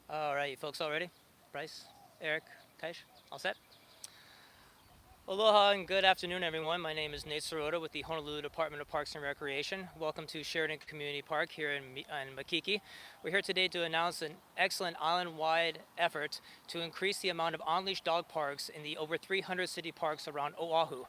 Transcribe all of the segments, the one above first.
All right, you folks all ready? Bryce, Eric, Kaish, all set? Aloha and good afternoon, everyone. My name is Nate Sirota with the Honolulu Department of Parks and Recreation. Welcome to Sheridan Community Park here in Makiki. We're here today to announce an excellent island-wide effort to increase the amount of on-leash dog parks in the over 300 city parks around Oahu.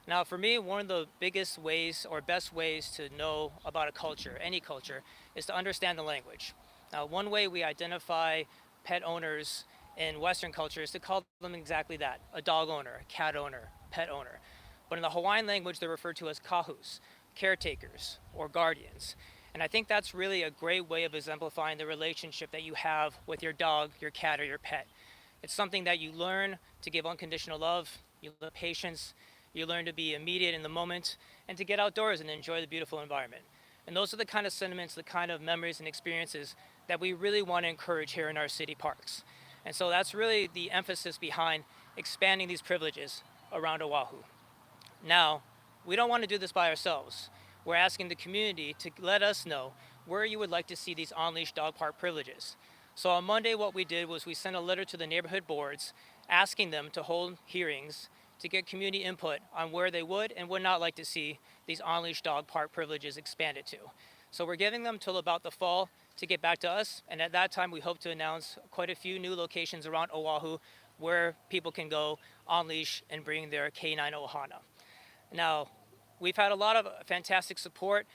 Now, for me, one of the biggest ways or best ways to know about a culture, any culture, is to understand the language. Now, one way we identify pet owners in Western culture is to call them exactly that, a dog owner, cat owner, pet owner. But in the Hawaiian language, they're referred to as kahus, caretakers, or guardians. And I think that's really a great way of exemplifying the relationship that you have with your dog, your cat, or your pet. It's something that you learn to give unconditional love, you learn patience, you learn to be immediate in the moment, and to get outdoors and enjoy the beautiful environment. And those are the kind of sentiments, the kind of memories and experiences that we really want to encourage here in our city parks. And so that's really the emphasis behind expanding these privileges around Oahu. Now, we don't want to do this by ourselves. We're asking the community to let us know where you would like to see these on-leash dog park privileges. So on Monday, what we did was we sent a letter to the neighborhood boards asking them to hold hearings to get community input on where they would and would not like to see these on-leash dog park privileges expanded to. So we're giving them till about the fall to get back to us, and at that time we hope to announce quite a few new locations around Oahu where people can go on leash and bring their canine ohana. Now, we've had a lot of fantastic support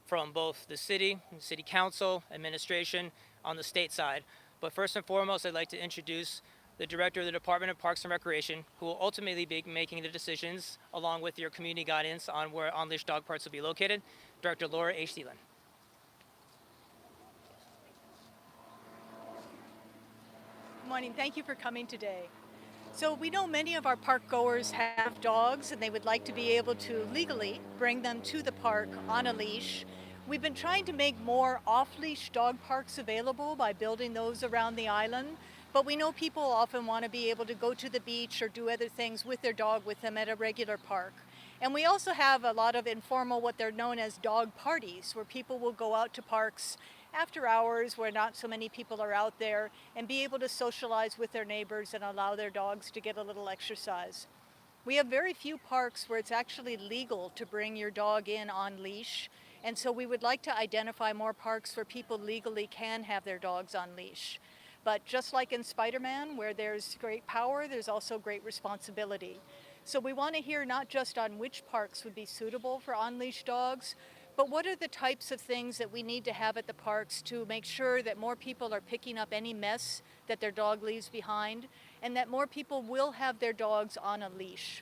from both the city council, administration on the state side. But first and foremost, I'd like to introduce the director of the Department of Parks and Recreation, who will ultimately be making the decisions along with your community guidance on where on-leash dog parks will be located, Director Laura H. Thielen. Good morning. Thank you for coming today. So we know many of our park goers have dogs and they would like to be able to legally bring them to the park on a leash. We've been trying to make more off-leash dog parks available by building those around the island, but we know people often want to be able to go to the beach or do other things with their dog with them at a regular park. And we also have a lot of informal, what they're known as dog parties, where people will go out to parks after hours where not so many people are out there and be able to socialize with their neighbors and allow their dogs to get a little exercise. We have very few parks where it's actually legal to bring your dog in on leash, and so we would like to identify more parks where people legally can have their dogs on leash. But just like in Spider-Man, where there's great power, there's also great responsibility. So we want to hear not just on which parks would be suitable for on-leash dogs, but what are the types of things that we need to have at the parks to make sure that more people are picking up any mess that their dog leaves behind, and that more people will have their dogs on a leash.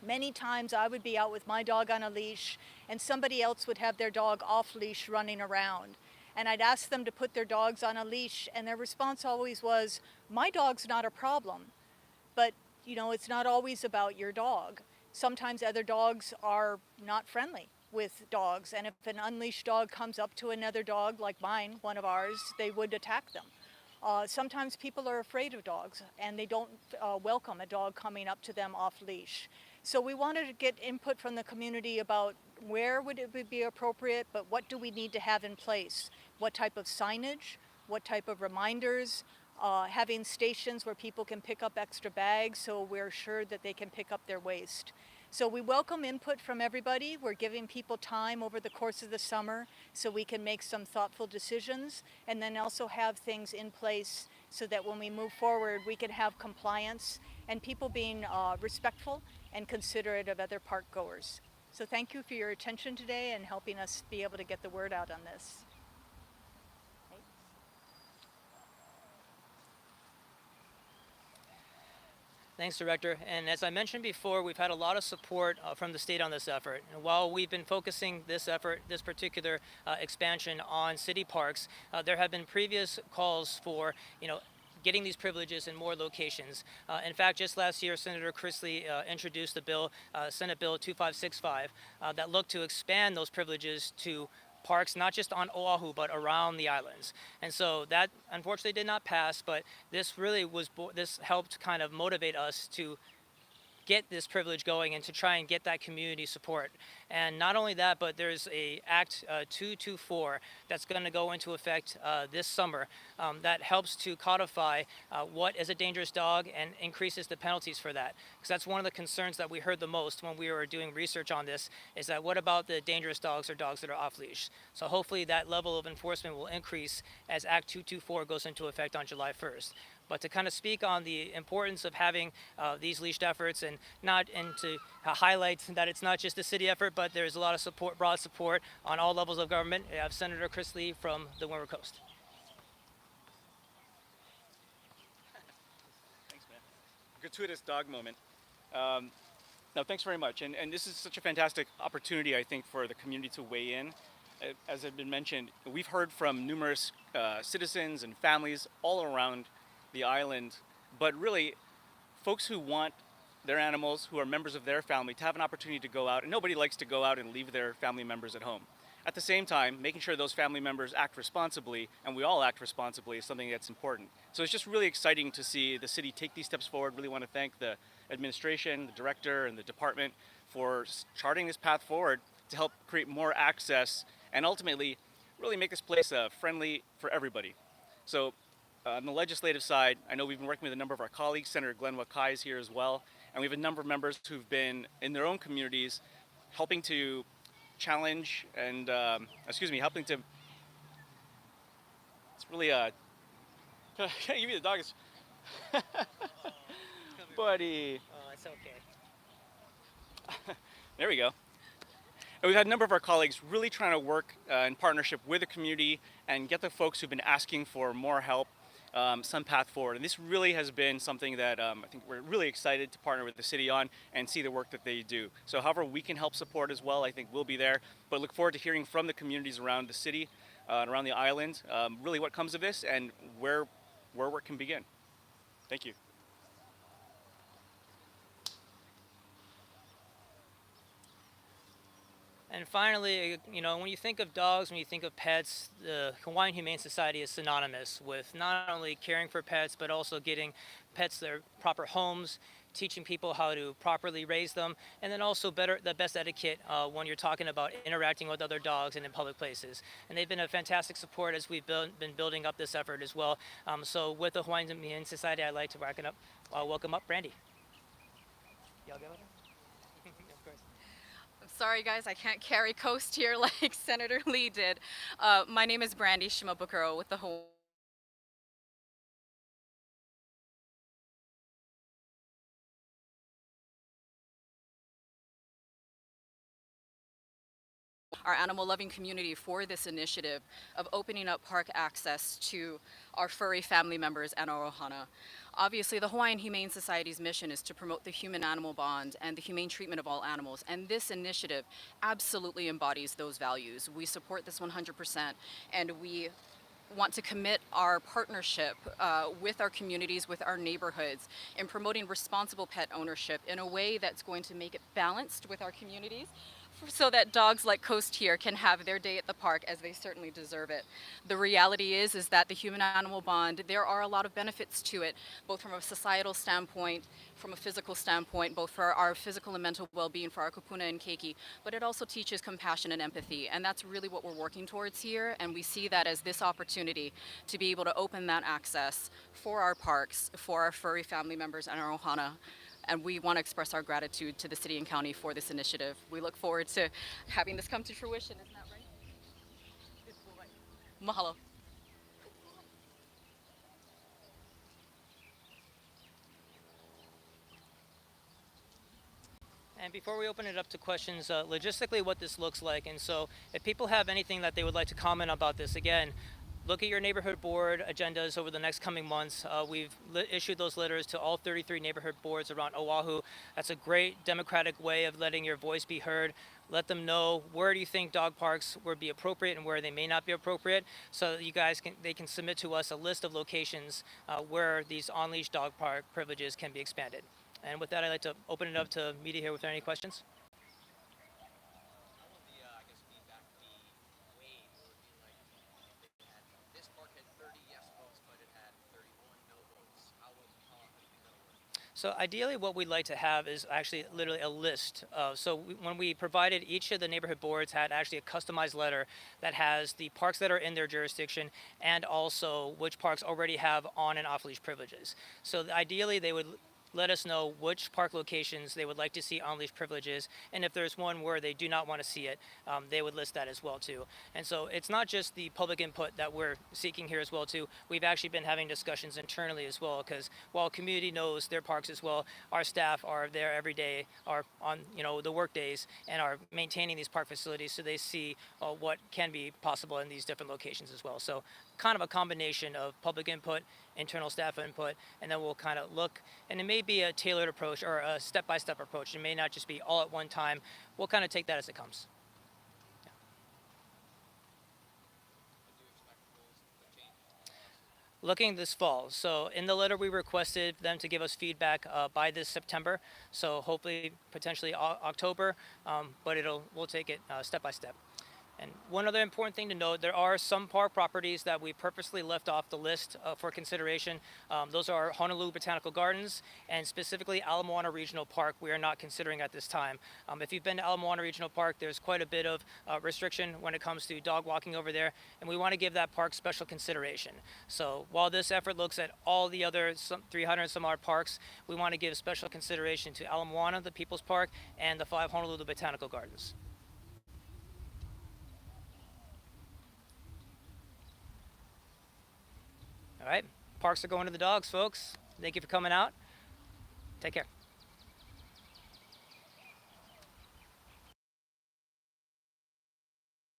Many times I would be out with my dog on a leash and somebody else would have their dog off leash running around. And I'd ask them to put their dogs on a leash and their response always was, "My dog's not a problem." But it's not always about your dog. Sometimes other dogs are not friendly with dogs, and if an unleashed dog comes up to another dog, like mine, one of ours, they would attack them. Sometimes people are afraid of dogs, and they don't welcome a dog coming up to them off leash. So we wanted to get input from the community about where would it be appropriate, but what do we need to have in place? What type of signage? What type of reminders? Having stations where people can pick up extra bags so we're sure that they can pick up their waste. So we welcome input from everybody. We're giving people time over the course of the summer so we can make some thoughtful decisions and then also have things in place so that when we move forward we can have compliance and people being respectful and considerate of other park goers. So thank you for your attention today and helping us be able to get the word out on this. Thanks, Director. And as I mentioned before, we've had a lot of support from the state on this effort. And while we've been focusing this effort, this particular expansion on city parks, there have been previous calls for, getting these privileges in more locations. In fact, just last year, Senator Chrisley introduced the bill, Senate Bill 2565, that looked to expand those privileges to parks, not just on Oahu, but around the islands. And so that unfortunately did not pass, but this really this helped kind of motivate us to get this privilege going and to try and get that community support. And not only that, but there's a Act 224 that's going to go into effect this summer that helps to codify what is a dangerous dog and increases the penalties for that. Because that's one of the concerns that we heard the most when we were doing research on this, is that what about the dangerous dogs or dogs that are off leash? So hopefully that level of enforcement will increase as Act 224 goes into effect on July 1st. But to kind of speak on the importance of having these leashed efforts and to highlight that it's not just a city effort, but there's a lot of support, broad support on all levels of government. I have Senator Chris Lee from the Windward Coast. Thanks, man. Gratuitous dog moment. No, thanks very much. And this is such a fantastic opportunity, I think, for the community to weigh in. As had been mentioned, we've heard from numerous citizens and families all around the island, but really folks who want their animals, who are members of their family, to have an opportunity to go out. And nobody likes to go out and leave their family members at home. At the same time, making sure those family members act responsibly, and we all act responsibly, is something that's important. So it's just really exciting to see the city take these steps forward. Really want to thank the administration, the director, and the department for charting this path forward to help create more access and ultimately really make this place friendly for everybody. So on the legislative side, I know we've been working with a number of our colleagues. Senator Glenn Wakai is here as well. And we have a number of members who've been in their own communities helping to challenge and, helping to, it's really, can I give you the dog? Buddy. Oh, it's okay. There we go. And we've had a number of our colleagues really trying to work in partnership with the community and get the folks who've been asking for more help some path forward. And this really has been something that I think we're really excited to partner with the city on and see the work that they do. So however we can help support as well, I think we'll be there. But look forward to hearing from the communities around the city and around the island, really what comes of this and where work can begin. Thank you. And finally, when you think of dogs, when you think of pets, the Hawaiian Humane Society is synonymous with not only caring for pets, but also getting pets their proper homes, teaching people how to properly raise them, and then also the best etiquette when you're talking about interacting with other dogs and in public places. And they've been a fantastic support as we've been building up this effort as well. So with the Hawaiian Humane Society, I'd like to welcome up Brandy. Y'all get it? Of course. Sorry guys, I can't carry Coast here like Senator Lee did. My name is Brandy Shimabukuro with the Hawaii. Our animal loving community for this initiative of opening up park access to our furry family members and our ohana. Obviously, the Hawaiian Humane Society's mission is to promote the human-animal bond and the humane treatment of all animals, and this initiative absolutely embodies those values. We support this 100%, and we want to commit our partnership with our communities, with our neighborhoods, in promoting responsible pet ownership in a way that's going to make it balanced with our communities, so that dogs like Coast here can have their day at the park, as they certainly deserve it. The reality is that the human-animal bond, there are a lot of benefits to it, both from a societal standpoint, from a physical standpoint, both for our physical and mental well-being for our kupuna and keiki, but it also teaches compassion and empathy, and that's really what we're working towards here, and we see that as this opportunity to be able to open that access for our parks, for our furry family members and our ohana. And we want to express our gratitude to the city and county for this initiative. We look forward to having this come to fruition, isn't that right? Mahalo. And before we open it up to questions, logistically what this looks like, and so if people have anything that they would like to comment about this, again, look at your neighborhood board agendas over the next coming months. We've issued those letters to all 33 neighborhood boards around Oahu. That's a great democratic way of letting your voice be heard. Let them know where do you think dog parks would be appropriate and where they may not be appropriate, so that you guys can submit to us a list of locations where these on-leash dog park privileges can be expanded. And with that, I'd like to open it up to media here with any questions. So ideally, what we'd like to have is actually literally a list. When we provided, each of the neighborhood boards had actually a customized letter that has the parks that are in their jurisdiction and also which parks already have on and off leash privileges. So ideally, they would let us know which park locations they would like to see on-leash privileges, and if there's one where they do not want to see it, they would list that as well too. And so it's not just the public input that we're seeking here as well too. We've actually been having discussions internally as well, because while community knows their parks as well, our staff are there every day, are on the work days, and are maintaining these park facilities, so they see what can be possible in these different locations as well. So kind of a combination of public input, internal staff input, and then we'll kind of look, and it may be a tailored approach or a step-by-step approach. It may not just be all at one time. We'll kind of take that as it comes. Looking this fall. So in the letter, we requested them to give us feedback by this September. So hopefully, potentially October, but we'll take it step by step. And one other important thing to note, there are some park properties that we purposely left off the list for consideration. Those are Honolulu Botanical Gardens and specifically Ala Moana Regional Park we are not considering at this time. If you've been to Ala Moana Regional Park, there's quite a bit of restriction when it comes to dog walking over there, and we want to give that park special consideration. So while this effort looks at all the other 300 some odd parks, we want to give special consideration to Ala Moana, the People's Park, and the 5 Honolulu Botanical Gardens. All right, parks are going to the dogs, folks. Thank you for coming out. Take care.